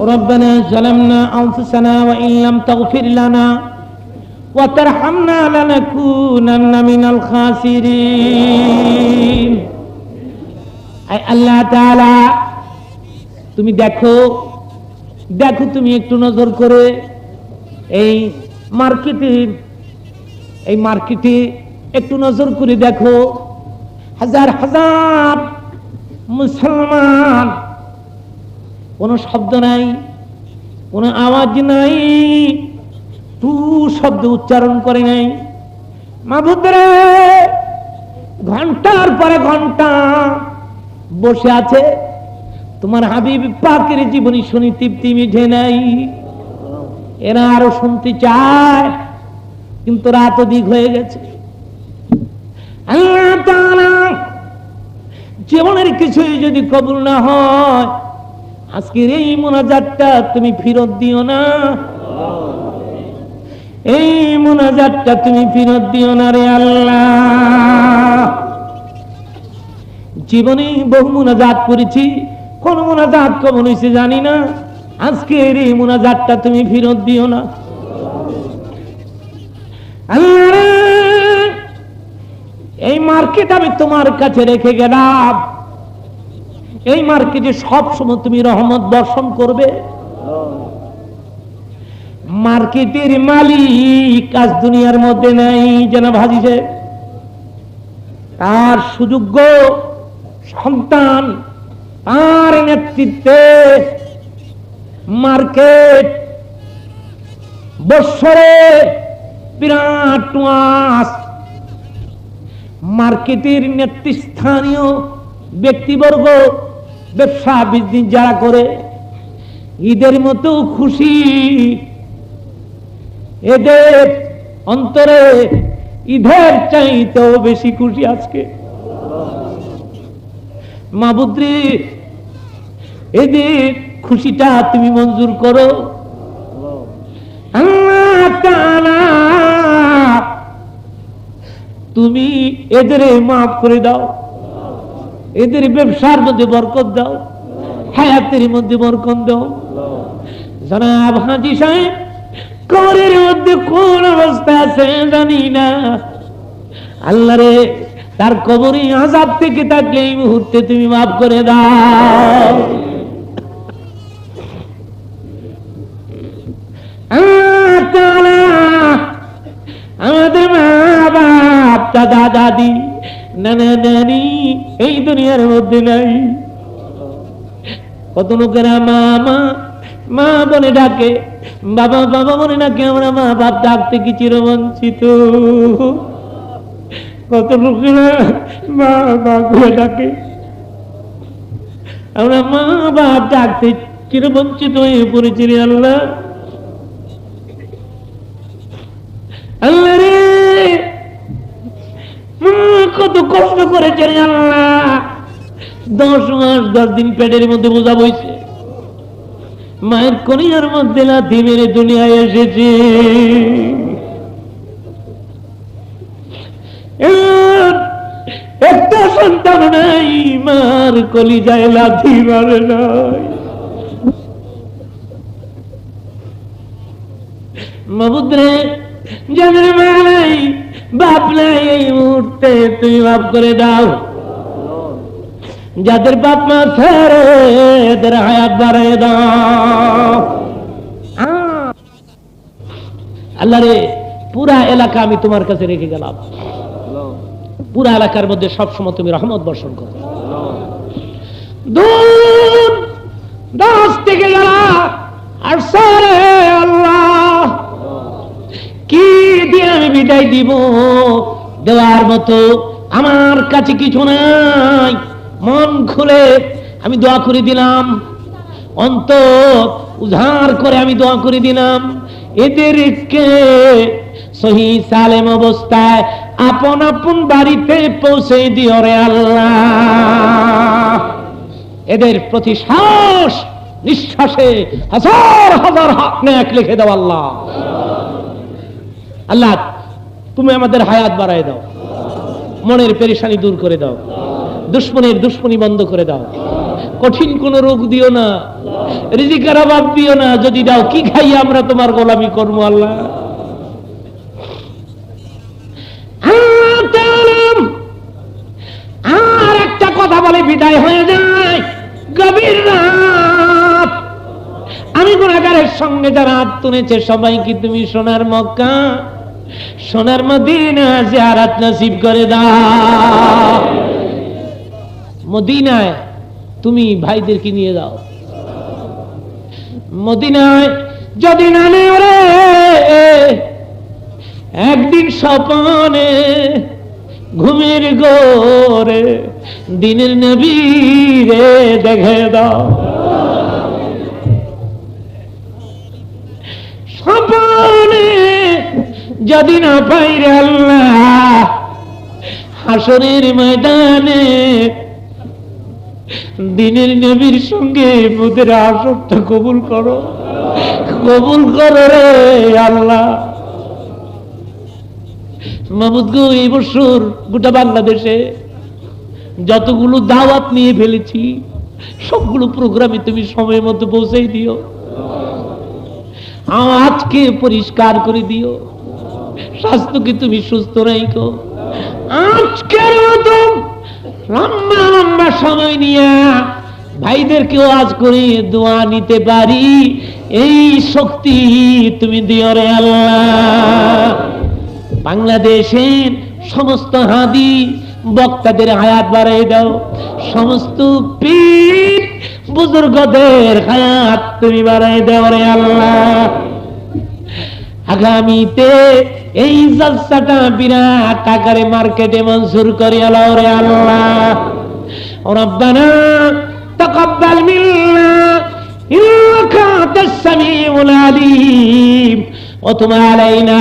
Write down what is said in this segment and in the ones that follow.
ربنا ظلمنا أنفسنا وإن لم تغفر لنا وترحمنا لنكونن من الخاسرين আল্লাহ তাআলা তুমি দেখো তুমি একটু নজর করে এই মার্কেটে একটু নজর করে দেখো, হাজার হাজার মুসলমান, কোনো শব্দ নাই, কোনো আওয়াজ নাই, টু শব্দ উচ্চারণ করে নাই। মাবুদ রে, ঘন্টার পরে ঘন্টা বসে আছে, তোমার হাবিব পাকের জীবনী শুনি তৃপ্তি মিঠে নাই। এরা আরো শুনতে চায়, কিন্তু রাত অধিক হয়ে গেছে। আল্লাহ তাআলা জীবনের কিছুই যদি কবুল না হয়, আজকের এই মুনাজাতটা তুমি ফেরত দিও না, এই মুনাজাতটা তুমি ফেরত দিও না রে আল্লাহ। জীবনে বহু মুনাজাত করেছি, কোন মুনাজাত কবুল হয়েছে জানি না, আজকের এই মুনাজাতটা তুমি ফেরত দিও না আল্লাহ। এই মার্কেট আমি তোমার কাছে রেখে গেলাম, এই মার্কেটে সব সময় তুমি রহমত বর্ষণ করবে। মার্কেটের মালিক আজ দুনিয়ার মধ্যে নাই, যেন ভাজিছে তার সুযোগ্য সন্তান, তার নেতৃত্বে মার্কেট বৎসরে বিরাট মাস। মার্কেটের নেতৃস্থানীয় ব্যক্তিবর্গ, ব্যবসা বিজনেস যারা করে, ঈদের মতো খুশি, এদের অন্তরে ঈদের চাইতেও বেশি খুশি আজকে। মাবুদ রে, এদের খুশিটা তুমি মঞ্জুর করো আল্লাহ তাআলা। তুমি এদের মাফ করে দাও, এদের ব্যবসার মধ্যে বরকত দাও, হায়াতের মধ্যে বরকত দাও। জনাব হাজী সাহেব কবরের মধ্যে কোন অবস্থা আছে জানি না, আল্লাহ রে, তার কবরে আযাব থেকে থাকলে এই মুহূর্তে তুমি মাফ করে দাও। আল্লাহ তাআলা আমাদের মা বাপ, দাদা দাদি, নানা নানি এই দুনিয়ার মধ্যে নাই। কত লোকেরা মা মা মা বলে ডাকে, বাবা বাবা বলে ডাকে, আমরা মা বাপ ডাক থেকে চিরবঞ্চিত। কত লোকেরা মা বাপ বলে ডাকে, আমরা মা বাপ ডাকতে চিরবঞ্চিত হয়ে পড়েছি রে আল্লাহ। আল্লাহ রে, কত কষ্ট করেছে রে আল্লাহ, 10 মাস 10 দিন পেটের মধ্যে বোঝা বইছে, মায়ের কলিজার মধ্যে লাথি মেরে দুনিয়ায় এসেছে। একটা সন্তান নাই, মার কলিজায় লাথি মারে নাই। মাবুদ রে, যাদের মা নাই বাপ নাই, এই মুহূর্তে তুমি মাফ করে দাও। যাদের বাপ মা ছেড়ে, এদের হায়াত বাড়ায় দাও আল্লাহ রে। পুরা এলাকা আমি তোমার কাছে রেখে গেলাম, পুরা এলাকার মধ্যে সবসময় তুমি রহমত বর্ষণ করো। দূর দাস থেকে গেলা আর সারে আল্লাহ, কি দিয়ে আমি বিদায় দিব? দেওয়ার মতো আমার কাছে কিছু নাই। মন খুলে আমি দোয়া করে দিলাম, অন্তর উজাড় করে আমি দোয়া করে দিলাম, এদেরকে সহি সালেম অবস্থায় আপন আপন বাড়িতে পৌঁছে দিও রে আল্লাহ। এদের প্রতি শ্বাস নিঃশ্বাসে হাজার হাজার হক নেক লিখে দাও আল্লাহ। আল্লাহ তুমি আমাদের হায়াত বাড়ায় দাও, মনের পেরেশানি দূর করে দাও, দুশ্মনের দুশ্মনী বন্ধ করে দাও। কঠিন কোন রোগ দিও না, রিজিকের অভাব দিও না, যদি দাও কি খাই আমরা তোমার গোলামি করবো আল্লাহ। আর একটা কথা বলে বিদায় হয়ে যায়, গভীর রাত, আমি গুনাহগারের সঙ্গে যারা হাত তুলেছে সবাইকে তুমি সোনার মক্কা, সোনার মদিনা জিয়ারত নসিব করে দাও। মদিনায় তুমি ভাইদেরকে নিয়ে যাও, মদিনায় যদি না নেও রে, একদিন স্বপ্নে ঘুমের ঘোরে দিনের নবী রে দেখে দাও। স্বপ্নে যদি না পাই রে আল্লাহ, হাসরের ময়দানে দিনের নবীর সঙ্গে মুদের আসরটা কবুল করো, কবুল করো রে আল্লাহ। মাহমুদ গো, এই বছর গোটা বাংলাদেশে যতগুলো দাওয়াত নিয়ে ফেলেছি সবগুলো প্রোগ্রামে তুমি সময় মতো পৌঁছাই দিও, আজকে পরিষ্কার করে দিও, স্বাস্থ্যকে তুমি সুস্থ রাখো। আজকের মতো লম্বা লম্বা সময় নিয়ে ভাইদেরকেও আজ করে দোয়া নিতে পারি, এই শক্তি তুমি দিও রে আল্লাহ। বাংলাদেশের সমস্ত হাদি বক্তাদের হায়াত বাড়াই দাও, সমস্ত পীর বুজুর্গদের হায়াত তুমি বাড়াই দাও রে আল্লাহ। আগামীতে এই জলসাটা বিরাট আকারে মার্কেটে মনসুর করে আলো রে আল্লাহ। রব্বানা তাকাব্বাল মিন্না ইন্নাকা আনতাস সামিউল আলিম ওয়া তুব আলাইনা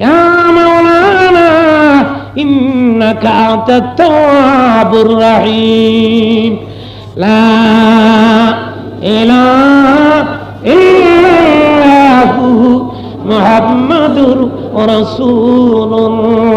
ইয়া মাওলানা ইন্নাকা আনতাত তাওয়াবুর রহিম। লা ইলাহা ইল্লাহু মুহাম্মাদুর রাসূলুল্লাহ।